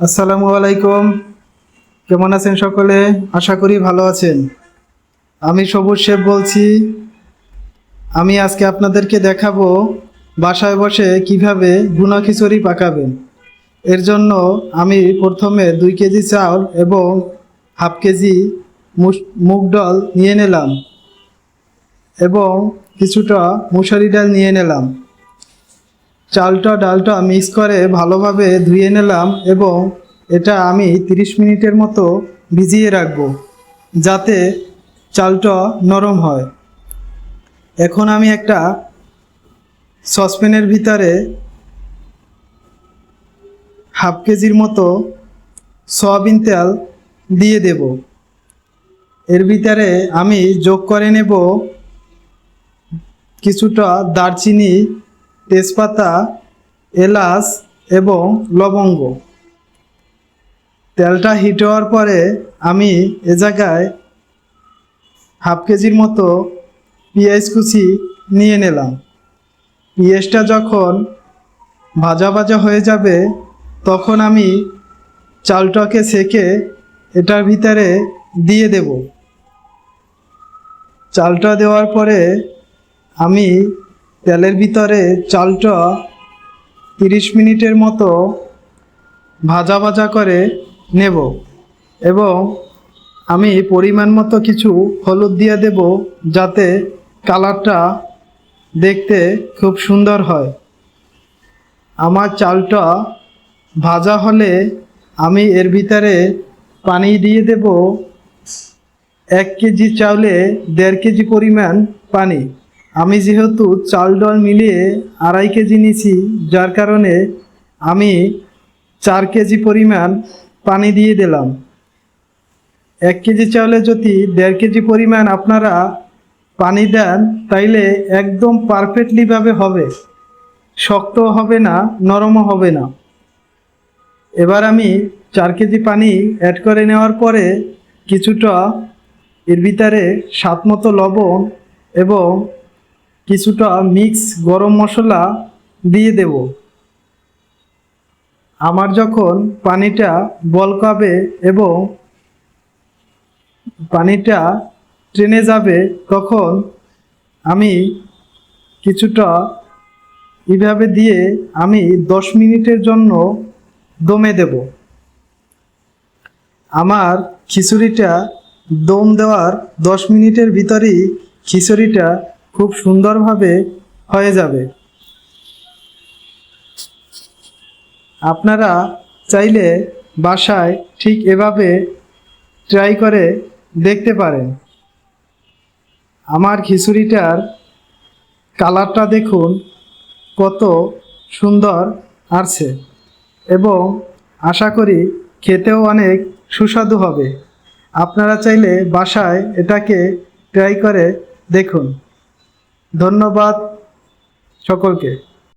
আসসালামু আলাইকুম। কেমন আছেন সকলে? আশা করি ভালো আছেন। আমি সবুজ শেফ বলছি। আমি আজকে আপনাদেরকে দেখাবো বাসায় বসে কিভাবে ভুনা খিচুড়ি পাকাবেন। এর জন্য আমি প্রথমে 2 কেজি চাউল এবং হাফ কেজি মুগ ডাল নিয়ে নিলাম এবং কিছুটা মুসুরি ডাল নিয়ে নিলাম। চালটা ডালটা মিক্স করে ভালোভাবে ধুয়ে নিলাম এবং এটা আমি 30 মিনিটের মতো ভিজিয়ে রাখবো যাতে চালটা নরম হয়। এখন আমি একটা সসপ্যানের ভিতরে হাফ কেজির মতো সয়াবিন তেল দিয়ে দেব। এর ভিতরে আমি যোগ করে নেব কিছুটা দারচিনি, তেজপাতা, এলাচ এবং লবঙ্গ। তেলটা হিট হওয়ার পরে আমি এ জায়গায় হাফ কেজির মতো পেঁয়াজ কুচি নিয়ে নিলাম। পেঁয়াজটা যখন ভাজা ভাজা হয়ে যাবে তখন আমি চালটাকে ছেঁকে এটার ভিতরে দিয়ে দেব। চালটা দেওয়ার পরে আমি তেলের ভিতরে চালটা 30 মিনিটের মতো ভাজা ভাজা করে নেব এবং আমি পরিমাণ মতো কিছু হলুদ দিয়ে দেব যাতে কালারটা দেখতে খুব সুন্দর হয়। আমার চালটা ভাজা হলে আমি এর ভিতরে পানি দিয়ে দেব 1 কেজি চাউলে 1.5 কেজি পরিমাণ পানি। আমি যেহেতু চাল ডাল মিলিয়ে 2.5 কেজি নিয়েছি, যার কারণে আমি 4 কেজি পরিমাণ পানি দিয়ে দিলাম। 1 কেজি চাউলে যদি 1.5 কেজি পরিমাণ আপনারা পানি দেন তাইলে একদম পারফেক্টলিভাবে হবে, শক্ত হবে না, নরমও হবে না। এবার আমি 4 কেজি পানি অ্যাড করে নেওয়ার পরে কিছুটা এর ভিতরে স্বাদ মতো লবণ এবং কিছুটা মিক্স গরম মশলা দিয়ে দেব। আমার যখন পানিটা বলকাবে এবং পানিটা টেনে যাবে তখন আমি কিছুটা এভাবে দিয়ে আমি 10 মিনিটের জন্য দমে দেব। আমার খিচুড়িটা দম দেওয়ার 10 মিনিটের ভিতরেই খিচুড়িটা খুব সুন্দরভাবে হয়ে যাবে। আপনারা চাইলে বাসায় ঠিক এভাবে ট্রাই করে দেখতে পারেন। আমার খিচুড়িটার কালারটা দেখুন কত সুন্দর আসছে এবং আশা করি খেতেও অনেক সুস্বাদু হবে। আপনারা চাইলে বাসায় এটাকে ট্রাই করে দেখুন। ধন্যবাদ সকলকে।